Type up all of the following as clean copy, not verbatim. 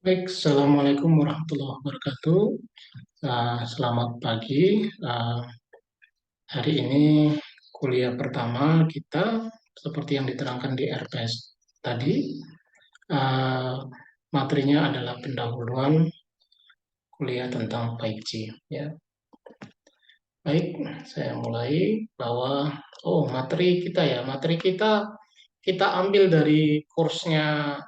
Baik, Assalamualaikum warahmatullahi wabarakatuh. Selamat pagi. Hari ini kuliah pertama kita, seperti yang diterangkan di RPS tadi, uh, materinya adalah pendahuluan kuliah tentang 5G. Ya, baik, saya mulai bahwa materi kita ya, materi kita ambil dari kursnya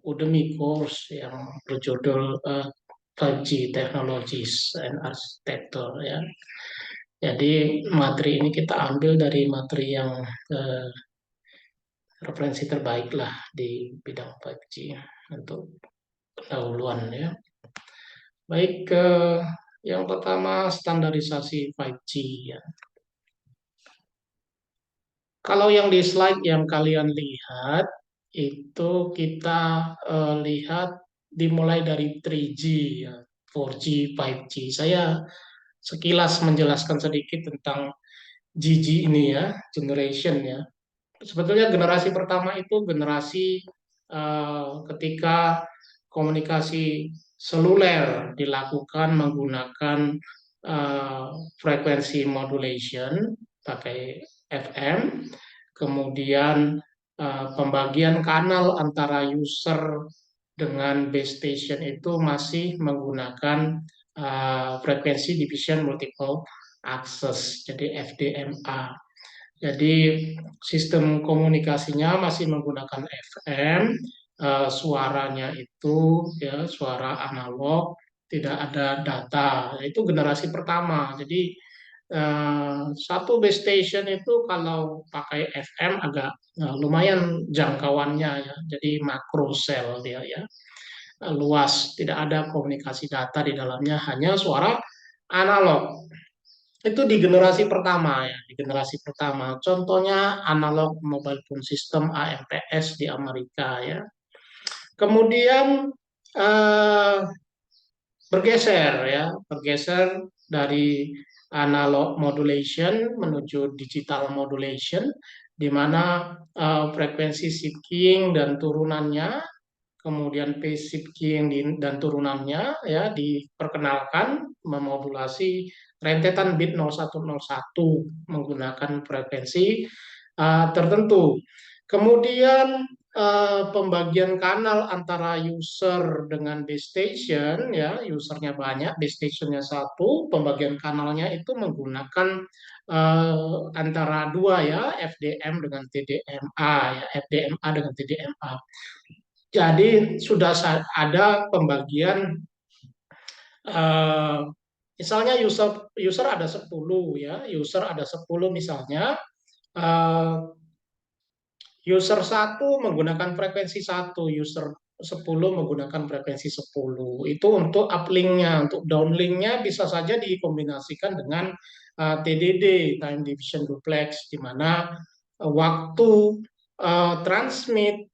Udemy course yang berjudul 5G Technologies and Architecture ya. Jadi materi ini kita ambil dari materi yang eh, referensi terbaik lah di bidang 5G untuk pendahuluan ya. Baik ke yang pertama standarisasi 5G ya. Kalau yang di slide yang kalian lihat itu kita lihat dimulai dari 3G ya, 4G, 5G. Saya sekilas menjelaskan sedikit tentang GG ini ya, generation ya. Sebetulnya generasi pertama itu generasi ketika komunikasi seluler dilakukan menggunakan eh, frekuensi modulation pakai FM, kemudian pembagian kanal antara user dengan base station itu masih menggunakan frekuensi division multiple access, jadi FDMA. Jadi sistem komunikasinya masih menggunakan FM, suaranya itu ya suara analog, tidak ada data. Itu generasi pertama. Jadi satu base station itu kalau pakai FM agak lumayan jangkauannya ya. Jadi makro cell dia ya, luas, tidak ada komunikasi data di dalamnya, hanya suara analog. Itu di generasi pertama ya, di generasi pertama. Contohnya analog mobile phone system AMPS di Amerika ya. Kemudian eh, bergeser ya, bergeser dari analog modulation menuju digital modulation, di mana frekuensi shifting dan turunannya, kemudian phase shifting dan turunannya ya diperkenalkan memodulasi rentetan bit 0101 menggunakan frekuensi tertentu. Kemudian pembagian kanal antara user dengan base station ya, usernya banyak, base stationnya satu, pembagian kanalnya itu menggunakan antara dua ya, FDM dengan TDMA ya, FDMA dengan TDMA. Jadi sudah ada pembagian eh, misalnya user ada 10 ya, user ada 10 misalnya, eh, user satu menggunakan frekuensi satu, user 10 menggunakan frekuensi 10. Itu untuk uplinknya, untuk downlinknya bisa saja dikombinasikan dengan TDD, time division duplex, di mana waktu transmit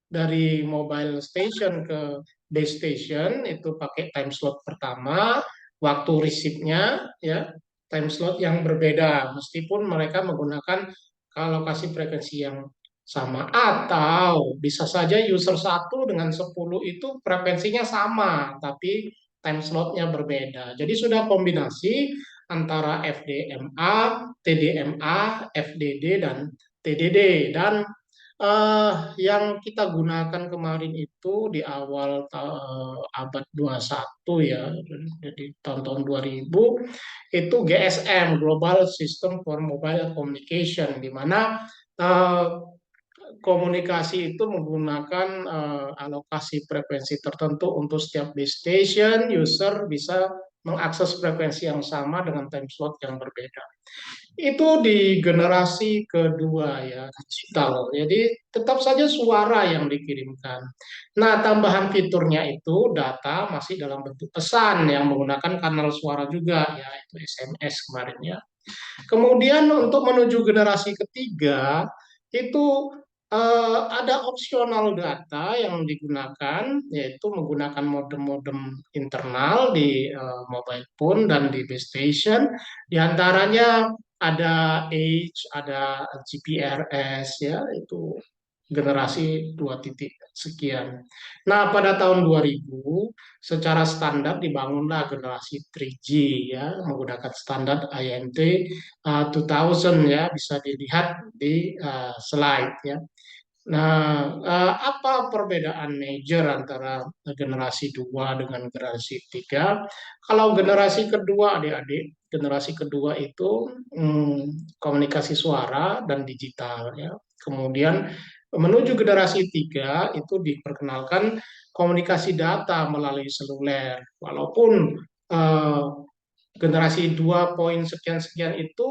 dari mobile station ke base station itu pakai time slot pertama, waktu receive-nya ya time slot yang berbeda meskipun mereka menggunakan alokasi frekuensi yang sama, atau bisa saja user satu dengan 10 itu frekuensinya sama tapi time slotnya berbeda. Jadi sudah kombinasi antara FDMA, TDMA, FDD dan TDD. Dan yang kita gunakan kemarin itu di awal abad 21 ya, jadi tahun-tahun 2000 itu GSM, Global System for Mobile Communication, di mana eh, komunikasi itu menggunakan alokasi frekuensi tertentu untuk setiap base station, user bisa mengakses frekuensi yang sama dengan time slot yang berbeda. Itu di generasi kedua ya, digital. Jadi tetap saja suara yang dikirimkan. Nah, tambahan fiturnya itu data masih dalam bentuk pesan yang menggunakan kanal suara juga ya, itu SMS kemarin ya. Kemudian untuk menuju generasi ketiga itu ada opsional data yang digunakan, yaitu menggunakan modem-modem internal di mobile phone dan di base station. Di antaranya ada H, ada GPRS ya, itu generasi 2 titik sekian. Nah, pada tahun 2000 secara standar dibangunlah generasi 3G ya, menggunakan standar INT 2000 ya, bisa dilihat di slide ya. Nah, apa perbedaan major antara generasi 2 dengan generasi 3? Kalau generasi kedua, adik-adik, generasi kedua itu komunikasi suara dan digital ya. Kemudian menuju generasi 3 itu diperkenalkan komunikasi data melalui seluler. Walaupun eh, generasi 2 poin sekian-sekian itu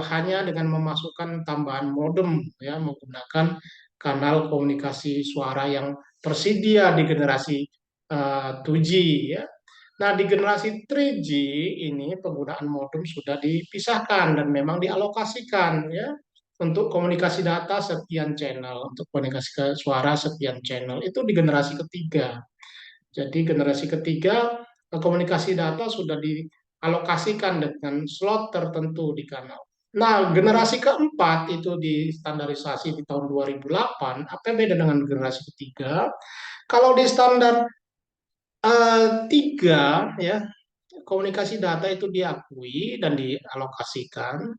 hanya dengan memasukkan tambahan modem ya, menggunakan kanal komunikasi suara yang tersedia di generasi 2G ya. Nah, di generasi 3G ini penggunaan modem sudah dipisahkan dan memang dialokasikan ya, untuk komunikasi data sekian channel, untuk komunikasi ke suara sekian channel. Itu di generasi ketiga. Jadi generasi ketiga komunikasi data sudah dialokasikan dengan slot tertentu di kanal. Nah, generasi keempat itu distandarisasi di tahun 2008. Apa yang beda dengan generasi ketiga? Kalau di standar tiga, ya, komunikasi data itu diakui dan dialokasikan.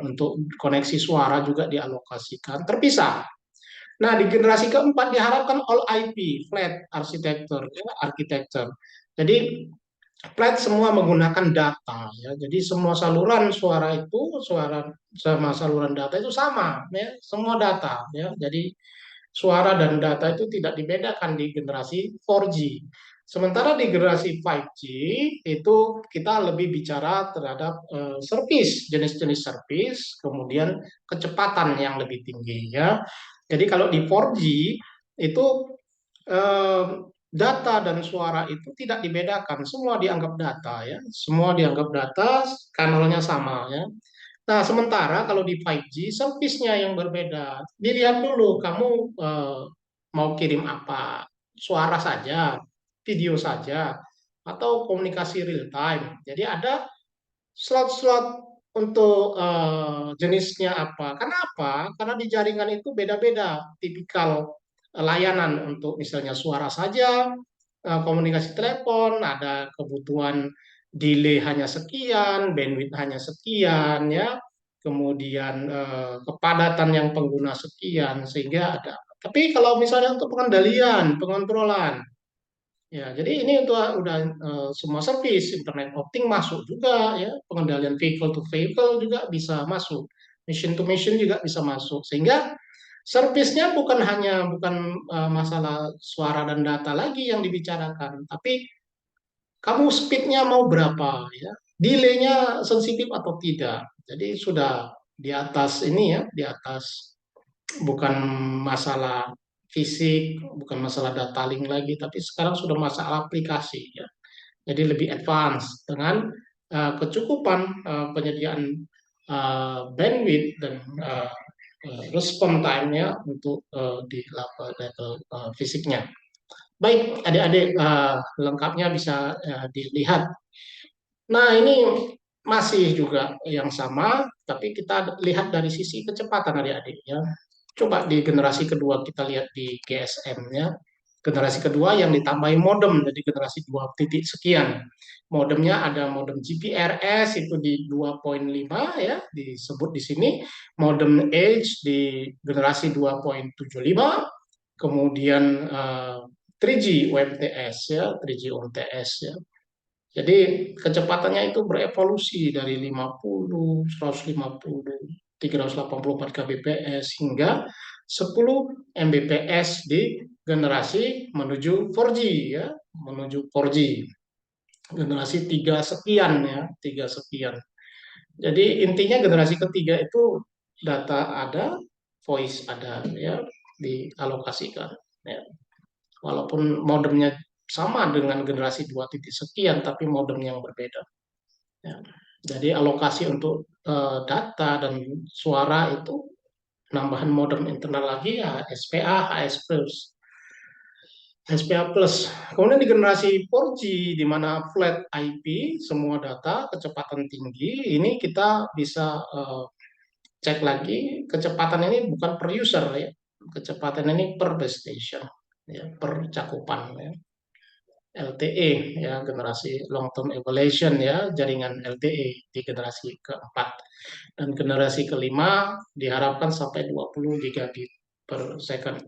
Untuk koneksi suara juga dialokasikan, terpisah. Nah, di generasi keempat diharapkan all IP, flat architecture, ya, architecture. Jadi flat semua menggunakan data, ya. Jadi semua saluran suara itu, suara sama saluran data itu sama, ya, semua data, ya. Jadi suara dan data itu tidak dibedakan di generasi 4G. Sementara di generasi 5G itu kita lebih bicara terhadap service, jenis-jenis service, kemudian kecepatan yang lebih tinggi ya. Jadi kalau di 4G itu eh, data dan suara itu tidak dibedakan, semua dianggap data ya, semua dianggap data, kanalnya sama ya. Nah, sementara kalau di 5G, service-nya yang berbeda. Dilihat dulu, kamu mau kirim apa? Suara saja, video saja, atau komunikasi real time. Jadi ada slot-slot untuk jenisnya apa. Kenapa? Karena di jaringan itu beda-beda tipikal layanan untuk misalnya suara saja, komunikasi telepon, ada kebutuhan delay hanya sekian, bandwidth hanya sekian, ya, kemudian kepadatan yang pengguna sekian, sehingga ada. Tapi kalau misalnya untuk pengendalian, pengontrolan, ya, jadi ini udah semua service, internet opting masuk juga, ya, pengendalian vehicle to vehicle juga bisa masuk, machine to machine juga bisa masuk, sehingga servisnya bukan masalah suara dan data lagi yang dibicarakan, tapi kamu speednya mau berapa, ya, delaynya sensitif atau tidak. Jadi sudah di atas ini ya, di atas bukan masalah fisik, bukan masalah data link lagi, tapi sekarang sudah masalah aplikasi ya. Jadi lebih advance dengan kecukupan penyediaan bandwidth dan respon time-nya untuk di level fisiknya. Baik, adik-adik, lengkapnya bisa dilihat. Nah, ini masih juga yang sama, tapi kita lihat dari sisi kecepatan adik-adik ya. Coba di generasi kedua kita lihat di GSM-nya. Generasi kedua yang ditambahin modem, jadi generasi 2 titik sekian. Modemnya ada modem GPRS itu di 2.5 ya, disebut di sini. Modem Edge di generasi 2.75, kemudian 3G UMTS ya, 3G UMTS ya. Jadi kecepatannya itu berevolusi dari 50, 150, 384 kbps hingga 10 Mbps di generasi menuju 4G ya, menuju 4G. Generasi 3 sekian ya, 3 sekian. Jadi intinya generasi ketiga itu data ada, voice ada ya, dialokasikan ya. Walaupun modemnya sama dengan generasi 2 titik sekian, tapi modem yang berbeda. Ya. Jadi alokasi untuk data dan suara itu nambahan modem internal lagi ya SPA, HS Plus. SPA Plus. Kemudian di generasi 4G di mana flat IP, semua data kecepatan tinggi, ini kita bisa cek lagi kecepatan ini bukan per user ya, kecepatan ini per base station ya, per cakupan ya. LTE ya, generasi long term evaluation ya, jaringan LTE di generasi keempat, dan generasi kelima diharapkan sampai 20 gigabit per second.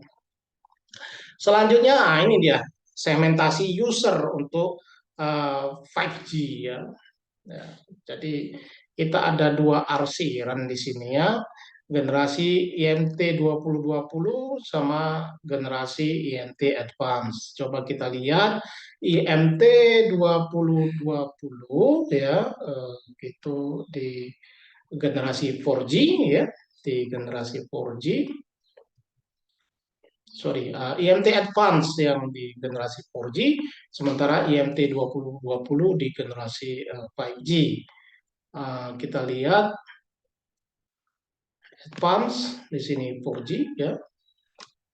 Selanjutnya, ini dia segmentasi user untuk 5G ya. Ya, jadi kita ada dua RC run di sini ya, generasi IMT 2020 sama generasi IMT Advance. Coba kita lihat IMT 2020 ya, itu di generasi 4G ya, di generasi 4G. Sorry, IMT Advance yang di generasi 4G, sementara IMT 2020 di generasi 5G. Kita lihat Advance di sini 4G ya,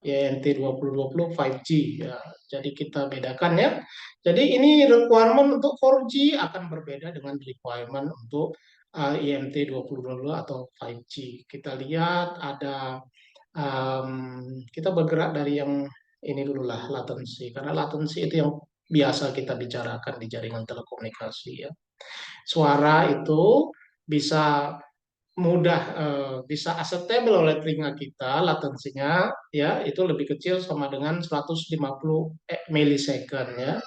IMT 2020 5G ya. Jadi kita bedakan ya. Jadi ini requirement untuk 4G akan berbeda dengan requirement untuk IMT 2020 atau 5G. Kita lihat ada kita bergerak dari yang ini dulu lah, latency, karena latency itu yang biasa kita bicarakan di jaringan telekomunikasi ya. Suara itu bisa mudah bisa acceptable oleh telinga kita, latensinya ya itu lebih kecil sama dengan 150 milisecond ya.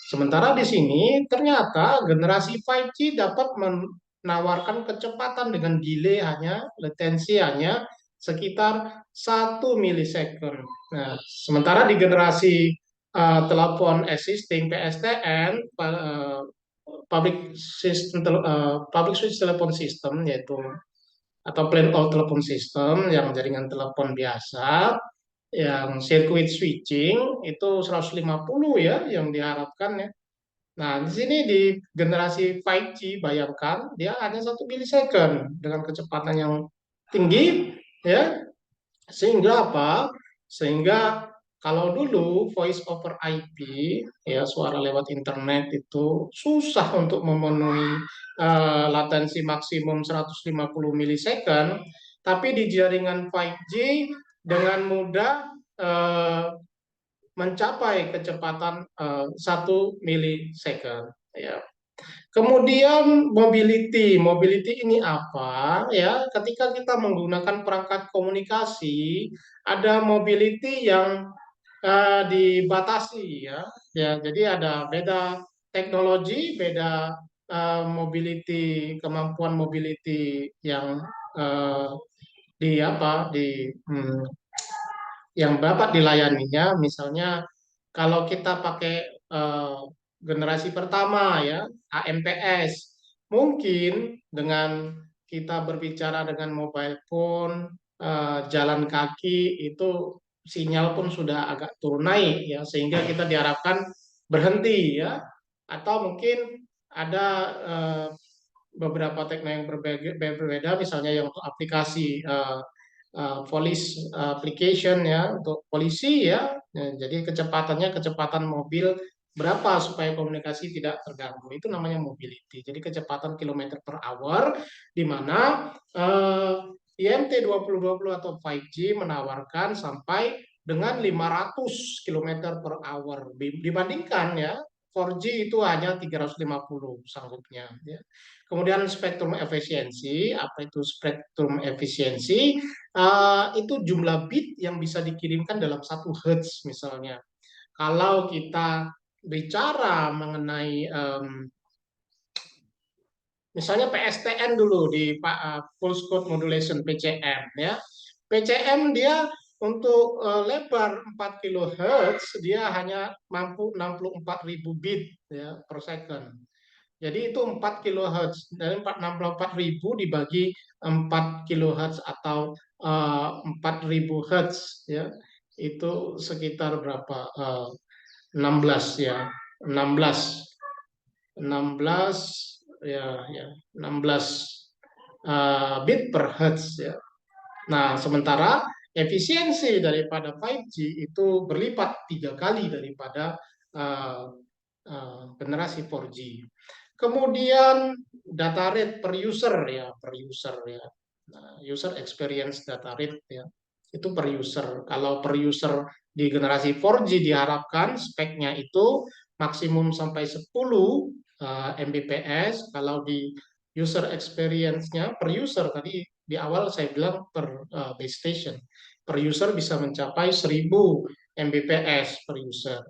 Sementara di sini ternyata generasi 5G dapat menawarkan kecepatan dengan delay hanya latensi hanya sekitar 1 milisecond. Nah, sementara di generasi telepon existing PSTN, public switch telepon system, yaitu atau plain old telepon system yang jaringan telepon biasa yang circuit switching itu 150 ya yang diharapkan ya. Nah, di sini di generasi 5G bayangkan dia hanya 1 milisecond dengan kecepatan yang tinggi ya. Sehingga apa? Sehingga kalau dulu voice over IP ya, suara lewat internet itu susah untuk memenuhi latensi maksimum 150 milisecond, tapi di jaringan 5G dengan mudah eh, mencapai kecepatan 1 milisecond ya. Kemudian mobility ini apa ya? Ketika kita menggunakan perangkat komunikasi, ada mobility yang dibatasi ya. Ya, jadi ada beda teknologi, beda kemampuan mobility yang eh, di apa di yang dapat dilayaninya. Misalnya kalau kita pakai eh, generasi pertama ya, AMPS, mungkin dengan kita berbicara dengan mobile phone, jalan kaki itu sinyal pun sudah agak turun naik ya, sehingga kita diharapkan berhenti ya, atau mungkin ada eh, beberapa teknik yang berbeda, misalnya yang untuk aplikasi police application ya, untuk polisi ya. Ya, jadi kecepatan mobil berapa supaya komunikasi tidak terganggu, itu namanya mobility. Jadi kecepatan kilometer per hour, di mana IMT 2020 atau 5G menawarkan sampai dengan 500 kilometer per hour, dibandingkan ya 4G itu hanya 350 sanggupnya ya. Kemudian spektrum efisiensi, apa itu spektrum efisiensi? Itu jumlah bit yang bisa dikirimkan dalam 1 Hz misalnya. Kalau kita bicara mengenai misalnya PSTN dulu di Pulse Code Modulation PCM ya. PCM dia untuk lebar 4 kHz dia hanya mampu 64.000 bit ya per second. Jadi itu 4 kHz, dari 64.000 dibagi 4 kHz atau 4.000 Hz ya. Itu sekitar berapa? 16 ya. 16 16 ya 16 bit per hertz ya. Nah, sementara efisiensi daripada 5G itu berlipat 3 kali daripada generasi 4G. Kemudian data rate per user ya, Nah, user experience data rate ya, itu per user. Kalau per user di generasi 4G diharapkan speknya itu maksimum sampai 10 Mbps. Kalau di user experience-nya per user tadi di awal saya bilang per base station, per user bisa mencapai 1000 Mbps per user.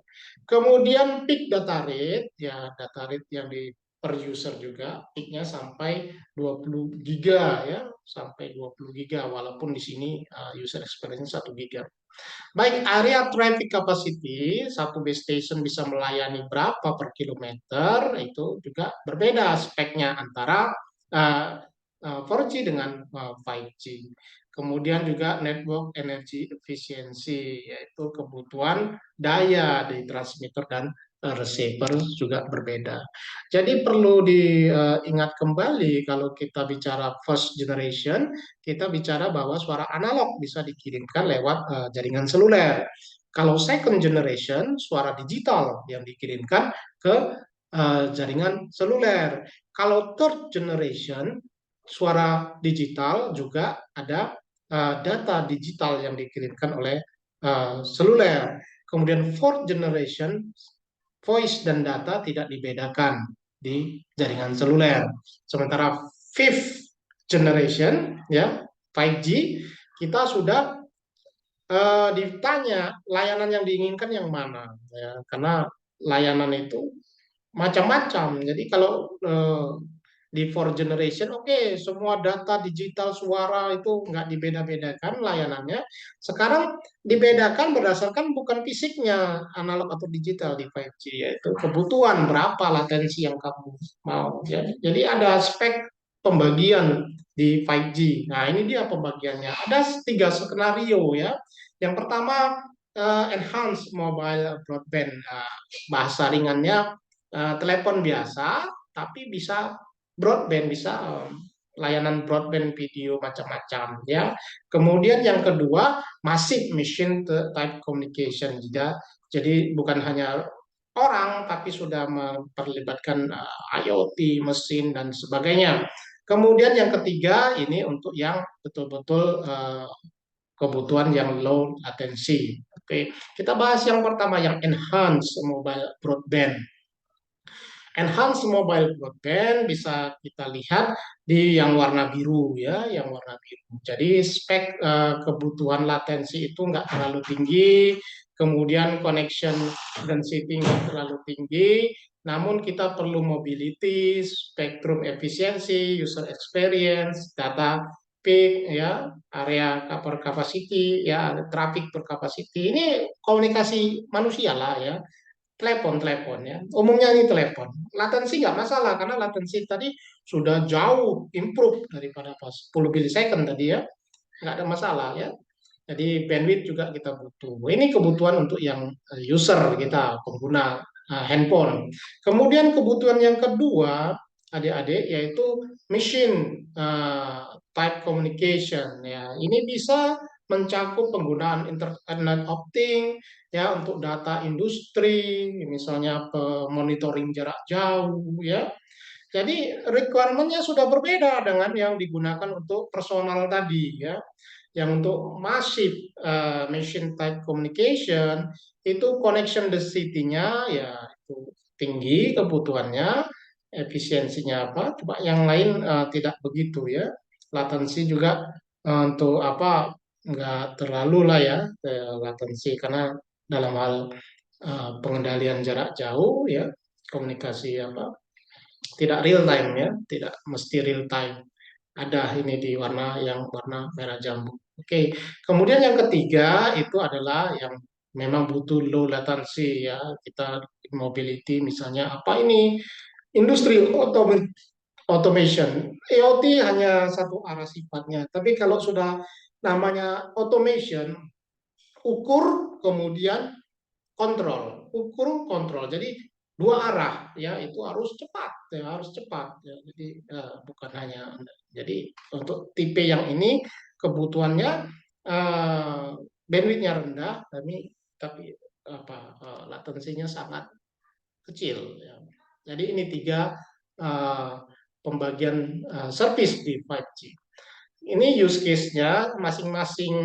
Kemudian peak data rate, ya data rate yang di per user juga, peaknya sampai 20 giga ya, sampai 20 giga, walaupun di sini user experience 1 giga. Baik, area traffic capacity, satu base station bisa melayani berapa per kilometer, itu juga berbeda speknya antara 4G dengan 5G. Kemudian juga network energy efficiency, yaitu kebutuhan daya di transmitter dan receiver juga berbeda. Jadi perlu diingat kembali kalau kita bicara first generation, kita bicara bahwa suara analog bisa dikirimkan lewat jaringan seluler. Kalau second generation, suara digital yang dikirimkan ke jaringan seluler. Kalau third generation, suara digital juga ada data digital yang dikirimkan oleh seluler. Kemudian fourth generation, voice dan data tidak dibedakan di jaringan seluler. Sementara fifth generation ya 5G kita sudah ditanya layanan yang diinginkan yang mana ya, karena layanan itu macam-macam. Jadi kalau di fourth generation, oke, semua data digital suara itu nggak dibeda-bedakan layanannya. Sekarang dibedakan berdasarkan bukan fisiknya analog atau digital di 5G, yaitu kebutuhan berapa latensi yang kamu mau. Ya. Jadi ada spek pembagian di 5G. Nah ini dia pembagiannya. Ada 3 skenario ya. Yang pertama enhanced mobile broadband. Bahasa ringannya telepon biasa, tapi bisa broadband, bisa layanan broadband video macam-macam ya. Kemudian yang kedua massive machine type communication juga. Jadi bukan hanya orang tapi sudah memperlibatkan IoT, mesin dan sebagainya. Kemudian yang ketiga ini untuk yang betul-betul kebutuhan yang low latency. Oke, kita bahas yang pertama yang enhanced mobile broadband. Enhanced mobile broadband bisa kita lihat di yang warna biru ya, yang warna biru. Jadi spek kebutuhan latensi itu nggak terlalu tinggi, kemudian connection density nggak terlalu tinggi, namun kita perlu mobility, spectrum efisiensi, user experience, data peak ya, area per capacity ya, traffic per capacity. Ini komunikasi manusia lah ya, telepon ya. Umumnya ini telepon. Latensi nggak masalah karena latensi tadi sudah jauh improve daripada pas 10 milisecond tadi ya. Nggak ada masalah ya. Jadi bandwidth juga kita butuh. Ini kebutuhan untuk yang user kita, pengguna handphone. Kemudian kebutuhan yang kedua, adik-adik, yaitu machine type communication. Ya, ini bisa mencakup penggunaan internet of things ya untuk data industri, misalnya monitoring jarak jauh ya. Jadi requirement-nya sudah berbeda dengan yang digunakan untuk personal tadi ya. Yang untuk massive machine type communication itu connection density-nya ya itu tinggi kebutuhannya, efisiensinya apa, coba yang lain tidak begitu ya. Latensi juga untuk apa nggak terlalu lah ya latensi karena dalam hal pengendalian jarak jauh ya komunikasi apa tidak real time ya, tidak mesti real time. Ada ini di warna yang warna merah jambu. Oke, kemudian yang ketiga itu adalah yang memang butuh low latency ya. Kita mobility misalnya apa ini industri automation. IoT hanya satu arah sifatnya, tapi kalau sudah namanya automation, ukur kemudian kontrol, ukur kontrol. Jadi dua arah ya itu harus cepat ya harus cepat ya. Jadi bukan hanya jadi untuk tipe yang ini kebutuhannya bandwidthnya rendah tapi apa latensinya sangat kecil ya. Jadi ini tiga pembagian service di 5G. ini use case-nya masing-masing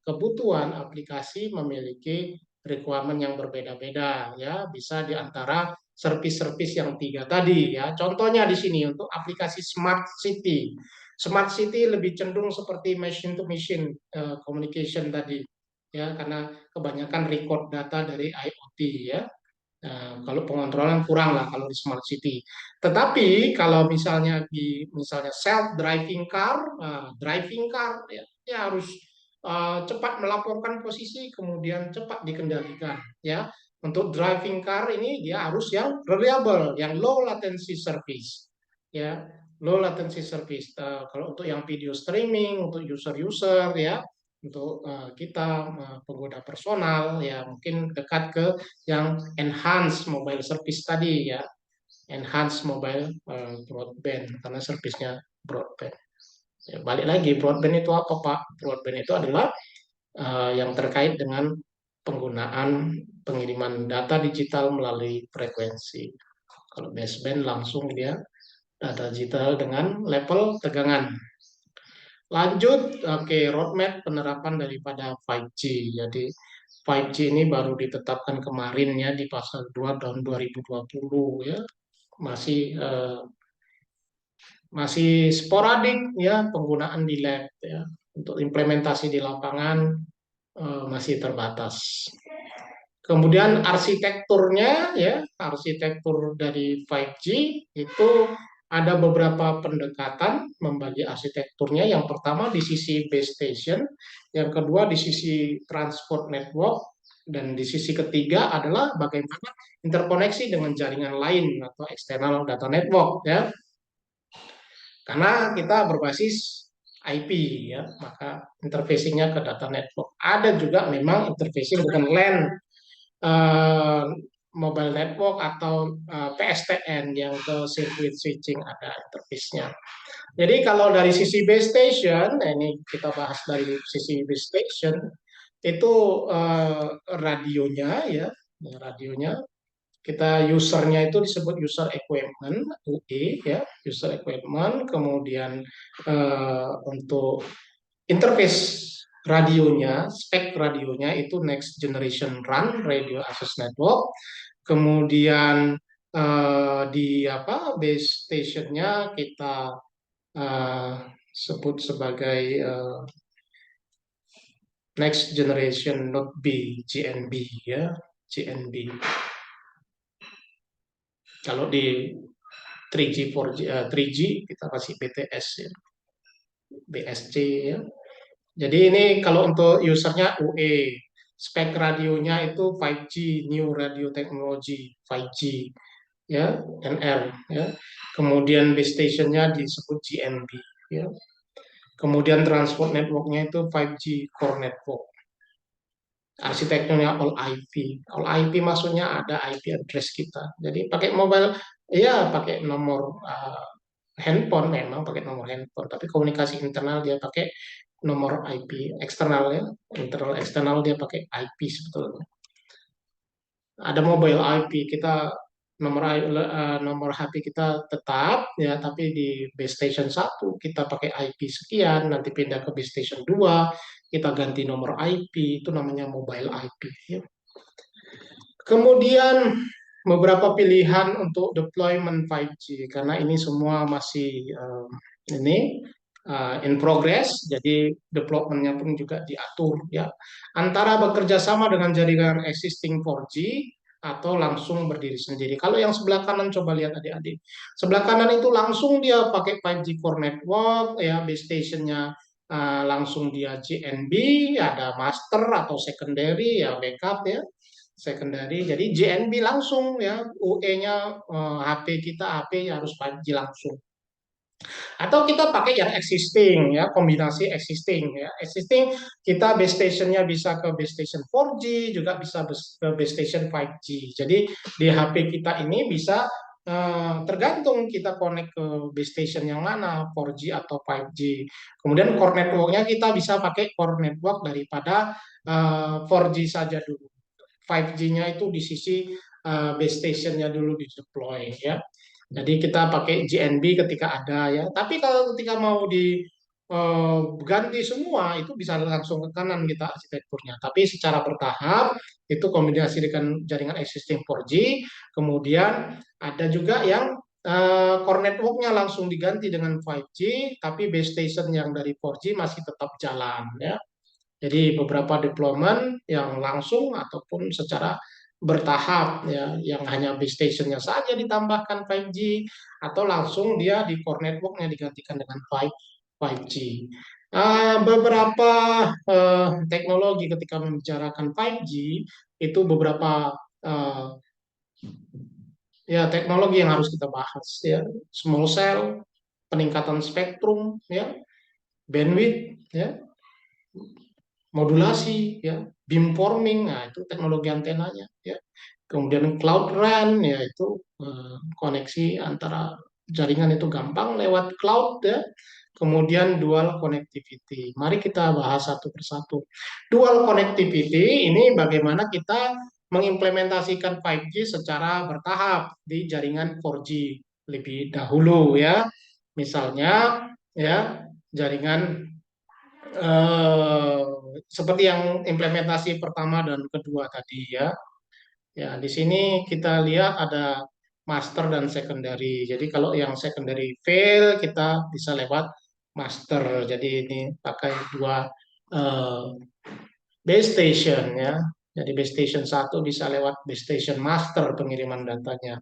kebutuhan aplikasi memiliki requirement yang berbeda-beda ya, bisa di antara service-service yang tiga tadi ya. Contohnya di sini untuk aplikasi Smart City. Smart City lebih cenderung seperti machine to machine communication tadi ya, karena kebanyakan record data dari IoT ya. Nah, kalau pengontrolan kurang lah kalau di smart city. Tetapi kalau misalnya self driving car, driving car ya harus cepat melaporkan posisi kemudian cepat dikendalikan ya. Untuk driving car ini dia harus yang reliable, yang low latency service ya. Low latency service. Kalau untuk yang video streaming untuk user-user ya, untuk kita pengguna personal ya mungkin dekat ke yang enhance mobile service tadi ya, enhance mobile broadband karena servisnya broadband. Ya, balik lagi broadband itu apa Pak? Broadband itu adalah yang terkait dengan penggunaan pengiriman data digital melalui frekuensi. Kalau baseband langsung dia data digital dengan level tegangan. Lanjut, oke, roadmap penerapan daripada 5G. Jadi 5G ini baru ditetapkan kemarin ya di pasal 2 tahun 2020 ya. Masih masih sporadik ya penggunaan di lab ya. Untuk implementasi di lapangan masih terbatas. Kemudian arsitekturnya ya, arsitektur dari 5G itu ada beberapa pendekatan membagi arsitekturnya. Yang pertama di sisi base station, yang kedua di sisi transport network, dan di sisi ketiga adalah bagaimana interkoneksi dengan jaringan lain atau external data network ya. Karena kita berbasis IP ya, maka interfacing-nya ke data network. Ada juga memang interfacing dengan LAN eh, mobile network atau PSTN yang ke circuit switching ada interface-nya. Jadi kalau dari sisi base station, nah ini kita bahas dari sisi base station, itu radionya ya, radionya kita usernya itu disebut user equipment UE ya, user equipment, kemudian untuk interface radionya, spek radionya itu next generation run radio access network. Kemudian di apa base stationnya kita eh, sebut sebagai next generation node B, GNB ya, GNB. Kalau di 3G, 4G, 3G kita kasih BTS ya, BSC ya. Jadi ini kalau untuk usernya UE, spek radionya itu 5G, New Radio Technology 5G, ya, NR, ya. Kemudian base stationnya disebut GNB, ya. Kemudian transport networknya itu 5G Core Network. Arsitekturnya all IP maksudnya ada IP address kita. Jadi pakai mobile, ya pakai nomor handphone memang pakai nomor handphone, tapi komunikasi internal dia pakai nomor IP eksternal ya, internal eksternal dia pakai IP sebetulnya. Ada mobile IP kita nomor HP kita tetap ya, tapi di base station 1 kita pakai IP sekian, nanti pindah ke base station 2 kita ganti nomor IP, itu namanya mobile IP ya. Kemudian beberapa pilihan untuk deployment 5G karena ini semua masih ini in progress, jadi development-nya pun juga diatur ya. Antara bekerja sama dengan jaringan existing 4G atau langsung berdiri sendiri. Kalau yang sebelah kanan coba lihat adik-adik. Sebelah kanan itu langsung dia pakai 5G core network ya, base station-nya langsung dia GNB, ada master atau secondary ya backup ya secondary. Jadi JNB langsung ya, UE-nya HP kita HP harus 5G langsung. Atau kita pakai yang existing ya, kombinasi existing ya. Existing kita base stationnya bisa ke base station 4G, juga bisa ke base station 5G. Jadi di HP kita ini bisa tergantung kita connect ke base station yang mana, 4G atau 5G. Kemudian core networknya kita bisa pakai core network daripada 4G saja dulu. 5G-nya itu di sisi base station-nya dulu di deploy ya. Jadi kita pakai GNB ketika ada ya. Tapi kalau ketika mau di ganti semua, itu bisa langsung ke kanan kita arsitekturnya. Tapi secara bertahap itu kombinasi dengan jaringan existing 4G, kemudian ada juga yang core networknya langsung diganti dengan 5G, tapi base station yang dari 4G masih tetap jalan ya. Jadi beberapa deployment yang langsung ataupun secara bertahap ya, yang hanya base stationnya saja ditambahkan 5G atau langsung dia di core networknya digantikan dengan 5G. Beberapa teknologi ketika membicarakan 5G itu beberapa eh, ya teknologi yang harus kita bahas ya, small cell, peningkatan spektrum ya, bandwidth ya, modulasi ya, beamforming, nah itu teknologi antenanya ya. Kemudian cloud RAN ya itu koneksi antara jaringan itu gampang lewat cloud ya. Kemudian dual connectivity. Mari kita bahas satu persatu. Dual connectivity ini bagaimana kita mengimplementasikan 5G secara bertahap di jaringan 4G lebih dahulu ya. Misalnya ya jaringan eh, seperti yang implementasi pertama dan kedua tadi ya. Ya, di sini kita lihat ada master dan secondary. Jadi kalau yang secondary fail kita bisa lewat master. Jadi ini pakai dua eh, base station ya. Jadi base station satu bisa lewat base station master pengiriman datanya.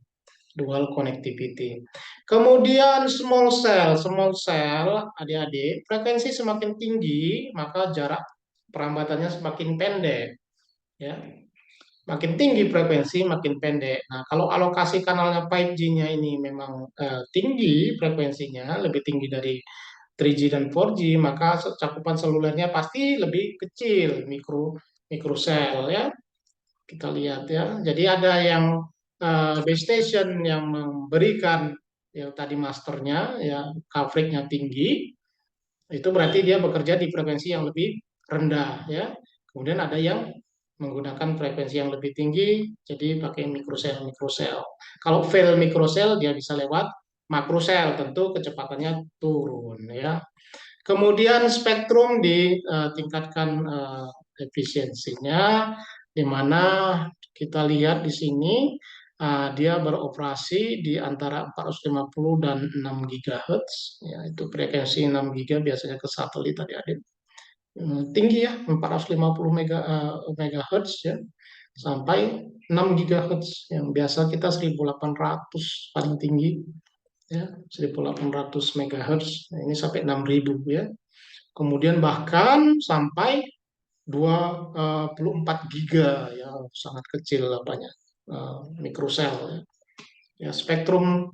Dual connectivity. Kemudian small cell adik-adik, frekuensi semakin tinggi, maka jarak perambatannya semakin pendek. Ya, makin tinggi frekuensi, makin pendek. Nah, kalau alokasi kanalnya 5G-nya ini memang tinggi frekuensinya, lebih tinggi dari 3G dan 4G, maka cakupan selulernya pasti lebih kecil, mikrosel ya. Kita lihat ya. Jadi ada yang base station yang memberikan yang tadi masternya ya coveragenya tinggi, itu berarti dia bekerja di frekuensi yang lebih rendah ya. Kemudian ada yang menggunakan frekuensi yang lebih tinggi, jadi pakai mikrosel. Kalau fail mikrosel dia bisa lewat makrosel, tentu kecepatannya turun ya. Kemudian spektrum ditingkatkan efisiensinya, di mana kita lihat di sini dia beroperasi di antara 450 dan 6 GHz. Ya, itu frekuensi 6 GHz biasanya ke satelit tadi ada. Tinggi ya, 450 MHz ya, sampai 6 GHz. Yang biasa kita 1800 paling tinggi ya, 1800 MHz. Nah, ini sampai 6000 ya. Kemudian bahkan sampai 24 giga ya, sangat kecil apanya mikrosel ya. Ya, spektrum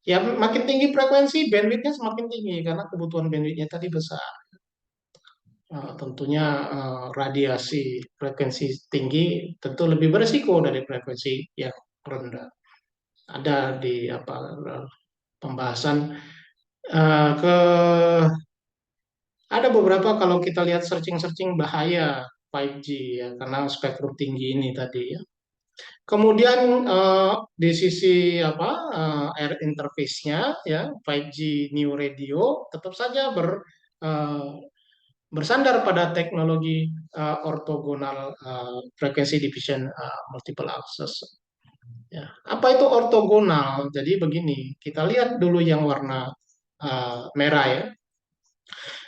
ya makin tinggi frekuensi bandwidthnya semakin tinggi karena kebutuhan bandwidthnya tadi besar. Tentunya radiasi frekuensi tinggi tentu lebih beresiko dari frekuensi yang rendah. Ada di apa pembahasan ke ada beberapa kalau kita lihat searching-searching bahaya 5G ya karena spektrum tinggi ini tadi ya. Kemudian di sisi apa air interface-nya ya 5G New Radio tetap saja eh, bersandar pada teknologi ortogonal frequency division multiple access. Ya. Apa itu ortogonal? Jadi begini, kita lihat dulu yang warna merah ya.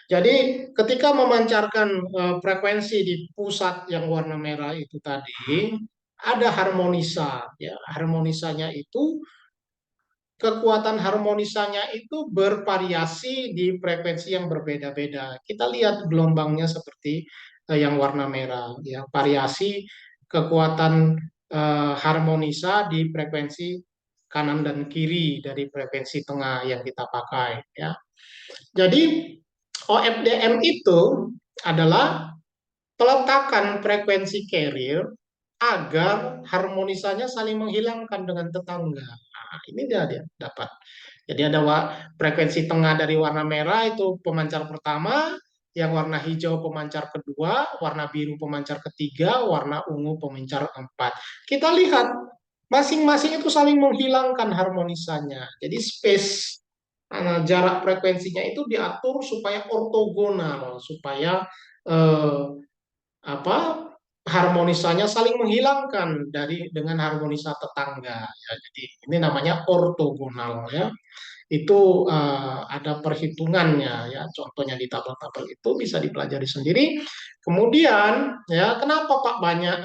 Jadi ketika memancarkan frekuensi di pusat yang warna merah itu tadi, ada harmonisa. Ya. Harmonisanya itu kekuatan harmonisanya itu bervariasi di frekuensi yang berbeda-beda. Kita lihat gelombangnya seperti yang warna merah, ya variasi kekuatan harmonisa di frekuensi kanan dan kiri dari frekuensi tengah yang kita pakai. Ya, jadi OFDM itu adalah peletakan frekuensi carrier agar harmonisanya saling menghilangkan dengan tetangga. Nah, ini dia dapat. Jadi ada frekuensi tengah dari warna merah itu pemancar pertama, yang warna hijau pemancar kedua, warna biru pemancar ketiga, warna ungu pemancar keempat. Kita lihat masing-masing itu saling menghilangkan harmonisanya. Jadi space jarak frekuensinya itu diatur supaya ortogonal, supaya eh, apa harmonisanya saling menghilangkan dengan harmonisa tetangga ya. Jadi ini namanya ortogonal ya. Itu ada perhitungannya ya, contohnya di tabel-tabel itu bisa dipelajari sendiri. Kemudian ya, kenapa Pak banyak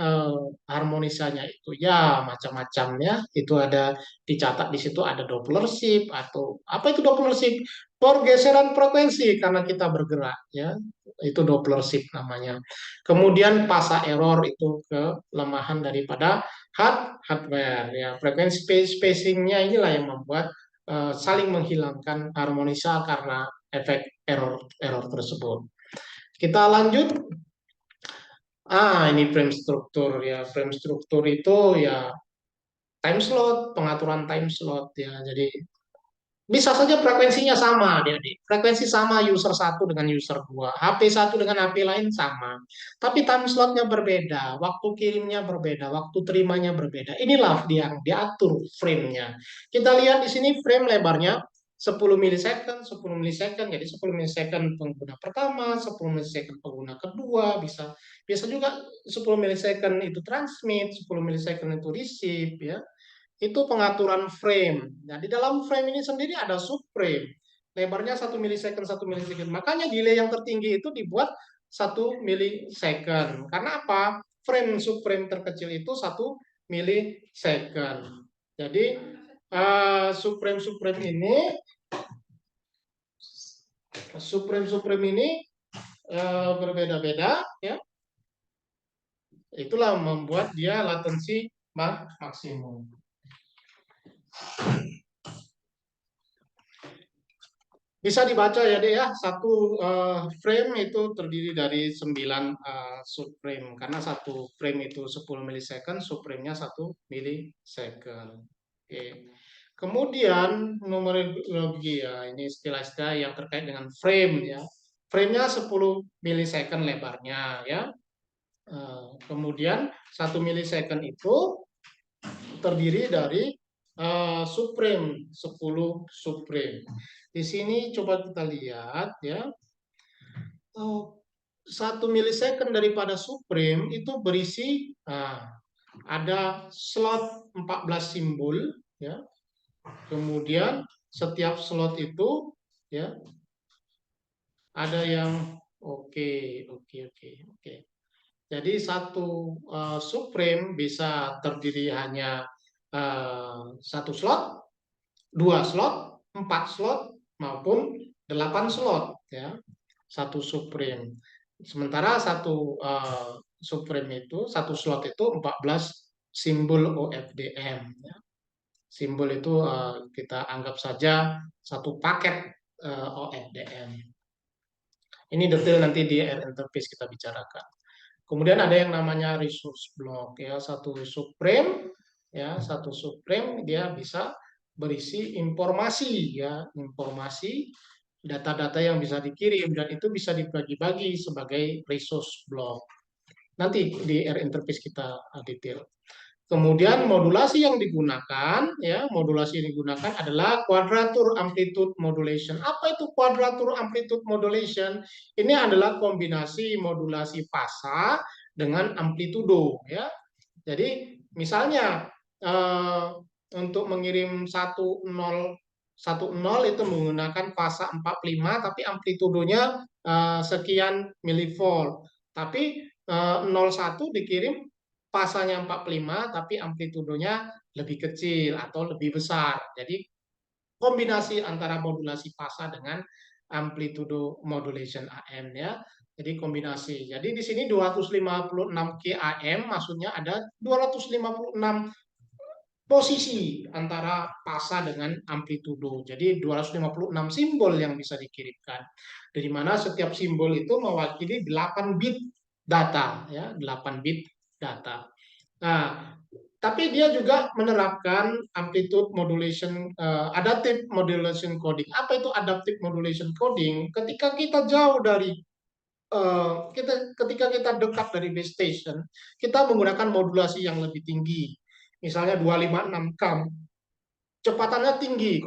harmonisanya itu? Ya macam-macam ya, itu ada dicatat di situ, ada Doppler shift atau apa itu Doppler shift? Pergeseran frekuensi karena kita bergerak ya, itu Doppler shift namanya. Kemudian fasa error, itu kelemahan daripada hardware ya, frekuensi spacingnya inilah yang membuat saling menghilangkan harmonisa karena efek error error tersebut. Kita lanjut. Ini frame struktur ya. Frame struktur itu ya time slot, pengaturan time slot ya. Jadi bisa saja frekuensinya sama, adik-adik. Frekuensi sama user satu dengan user 2, HP satu dengan HP lain sama. Tapi time slotnya berbeda, waktu kirimnya berbeda, waktu terimanya berbeda. Inilah yang diatur frame-nya. Kita lihat di sini frame lebarnya 10 milisecond, 10 milisecond. Jadi 10 milisecond pengguna pertama, 10 milisecond pengguna kedua, bisa juga 10 milisecond itu transmit, 10 milisecond itu receive ya. Itu pengaturan frame. Nah, di dalam frame ini sendiri ada subframe. Lebarnya 1 milisecond, 1 milisecond. Makanya delay yang tertinggi itu dibuat 1 milisecond. Karena apa? Frame subframe terkecil itu 1 milisecond. Jadi subframe-subframe ini berbeda-beda ya. Itulah membuat dia latensi maksimum. Bisa dibaca ya deh ya, satu frame itu terdiri dari 9 subframe, karena satu frame itu 10 milisecond, subframe-nya 1 milisecond. Oke. Kemudian numerologi ya, ini istilah-istilah yang terkait dengan frame ya. Frame-nya 10 milisecond lebarnya ya. Kemudian 1 milisecond itu terdiri dari subframe, 10 subframe. Di sini coba kita lihat ya. 1 milisecond daripada subframe itu berisi ada slot 14 simbol ya. Kemudian setiap slot itu ya ada yang oke. Jadi satu subframe bisa terdiri hanya satu slot, 2 slot, 4 slot, maupun 8 slot ya, satu subframe. Sementara satu subframe itu, satu slot itu 14 simbol OFDM ya. Simbol itu kita anggap saja satu paket OFDM. Ini detail nanti di R interface kita bicarakan. Kemudian ada yang namanya resource block ya, satu subframe dia bisa berisi informasi ya, informasi data-data yang bisa dikirim, dan itu bisa dibagi-bagi sebagai resource block. Nanti di R interface kita detail. Kemudian modulasi yang digunakan adalah quadrature amplitude modulation. Apa itu quadrature amplitude modulation? Ini adalah kombinasi modulasi fasa dengan amplitudo ya. Jadi misalnya untuk mengirim 10 itu menggunakan fasa 45 tapi amplitudonya sekian milivolt. Tapi 01 dikirim fasanya 45 tapi amplitudonya lebih kecil atau lebih besar. Jadi kombinasi antara modulasi fasa dengan amplitudo modulation AM ya. Jadi kombinasi. Jadi di sini 256 QAM maksudnya ada 256 posisi antara fasa dengan amplitudo. Jadi 256 simbol yang bisa dikirimkan. Dari mana setiap simbol itu mewakili 8 bit data ya, 8 bit data. Nah, tapi dia juga menerapkan amplitude modulation, adaptive modulation coding. Apa itu adaptive modulation coding? Ketika kita jauh dari ketika kita dekat dari base station, kita menggunakan modulasi yang lebih tinggi. Misalnya 256 kam, kecepatannya tinggi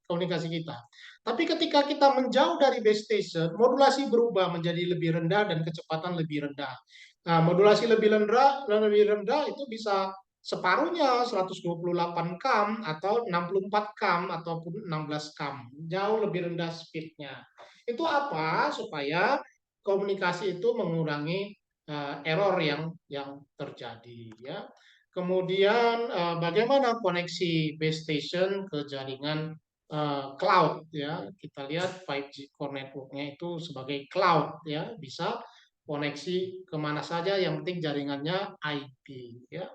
komunikasi kita. Tapi ketika kita menjauh dari base station, modulasi berubah menjadi lebih rendah dan kecepatan lebih rendah. Nah, modulasi lebih rendah itu bisa separuhnya 128 kam atau 64 kam ataupun 16 kam. Jauh lebih rendah speednya. Itu apa? Supaya komunikasi itu mengurangi error yang terjadi, ya. Kemudian bagaimana koneksi base station ke jaringan cloud, ya. Kita lihat 5G core network-nya itu sebagai cloud, ya, bisa koneksi kemana saja yang penting jaringannya IP, ya.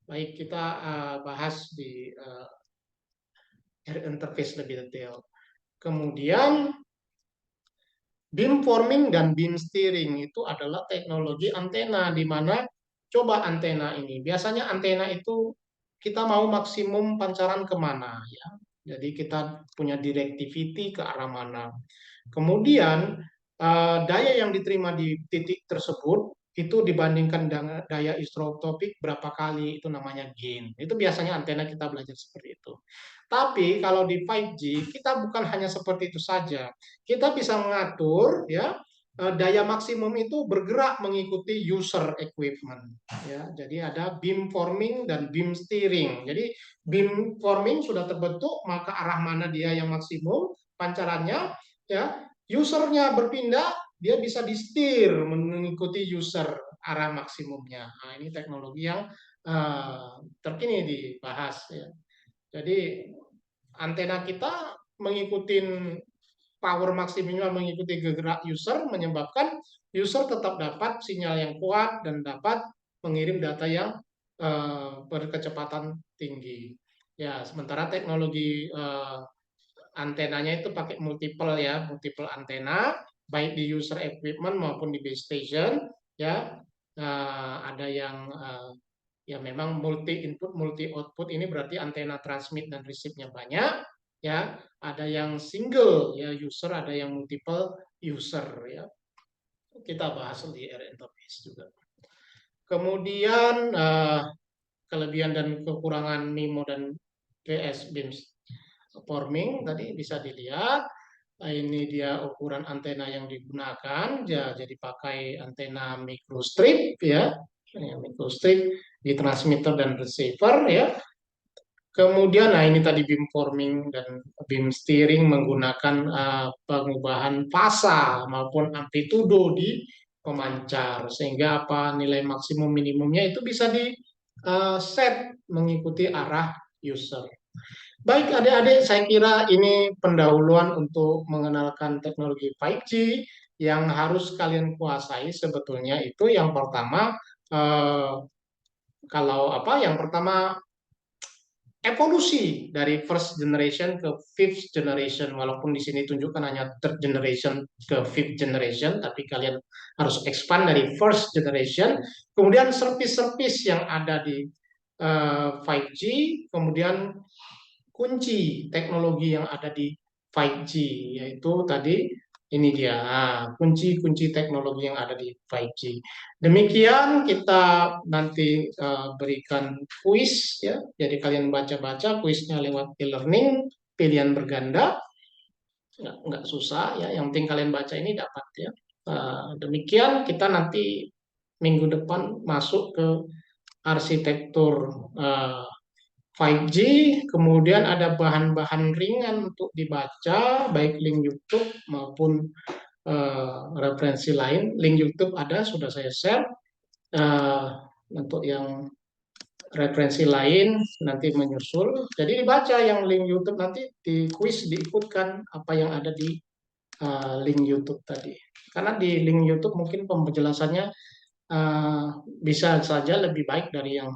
Baik, kita bahas di interface lebih detail. Kemudian beamforming dan beam steering itu adalah teknologi antena, di mana coba antena ini. Biasanya antena itu kita mau maksimum pancaran kemana, ya. Jadi kita punya directivity ke arah mana. Kemudian daya yang diterima di titik tersebut itu dibandingkan dengan daya isotropik berapa kali, itu namanya gain. Itu biasanya antena kita belajar seperti itu. Tapi kalau di 5G kita bukan hanya seperti itu saja. Kita bisa mengatur, ya, daya maksimum itu bergerak mengikuti user equipment, ya. Jadi ada beam forming dan beam steering. Jadi beam forming sudah terbentuk, maka arah mana dia yang maksimum pancarannya, ya. Usernya berpindah, dia bisa di-steer mengikuti user arah maksimumnya. Nah, ini teknologi yang terkini dibahas, ya. Jadi antena kita mengikuti power maksimumnya, mengikuti gerak user, menyebabkan user tetap dapat sinyal yang kuat dan dapat mengirim data yang berkecepatan tinggi. Ya, sementara teknologi antenanya itu pakai multiple, ya, multiple antena, baik di user equipment maupun di base station, ya. Ada yang ya memang multi input multi output, ini berarti antena transmit dan receive-nya banyak, ya. Ada yang single, ya, user, ada yang multiple user, ya. Kita bahas di area interface juga. Kemudian kelebihan dan kekurangan MIMO dan PS beam forming tadi bisa dilihat. Ini dia ukuran antena yang digunakan, ya, jadi pakai antena microstrip, ya, microstrip di transmitter dan receiver, ya. Kemudian, nah ini tadi beamforming dan beam steering menggunakan pengubahan fasa maupun amplitudo di pemancar, sehingga apa, nilai maksimum minimumnya itu bisa di set mengikuti arah user. Baik adik-adik, saya kira ini pendahuluan untuk mengenalkan teknologi 5G yang harus kalian kuasai. Sebetulnya itu yang pertama, kalau apa, yang pertama evolusi dari first generation ke fifth generation, walaupun di sini tunjukkan hanya third generation ke fifth generation, tapi kalian harus expand dari first generation. Kemudian service-service yang ada di 5G, kemudian kunci teknologi yang ada di 5G, yaitu tadi ini dia kunci-kunci teknologi yang ada di 5G. Demikian kita nanti berikan kuis, ya. Jadi kalian baca-baca kuisnya lewat e-learning pilihan berganda, nggak susah, ya. Yang penting kalian baca ini dapat, ya. Demikian kita nanti minggu depan masuk ke arsitektur 5G, kemudian ada bahan-bahan ringan untuk dibaca, baik link YouTube maupun referensi lain. Link YouTube ada, sudah saya share. Untuk yang referensi lain nanti menyusul. Jadi dibaca yang link YouTube, nanti di quiz diikutkan apa yang ada di link YouTube tadi. Karena di link YouTube mungkin penjelasannya bisa saja lebih baik dari yang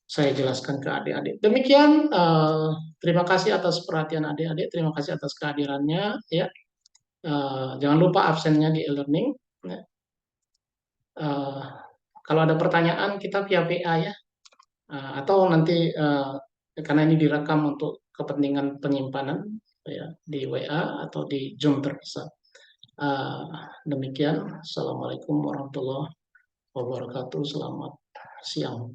saya jelaskan ke adik-adik. Demikian, terima kasih atas perhatian adik-adik, terima kasih atas kehadirannya, ya. Jangan lupa absennya di e-learning, ya. Kalau ada pertanyaan kita via WA, ya. Atau nanti karena ini direkam untuk kepentingan penyimpanan, ya, di WA atau di Zoom terpisah. Demikian, assalamualaikum warahmatullahi wabarakatuh. Selamat siang.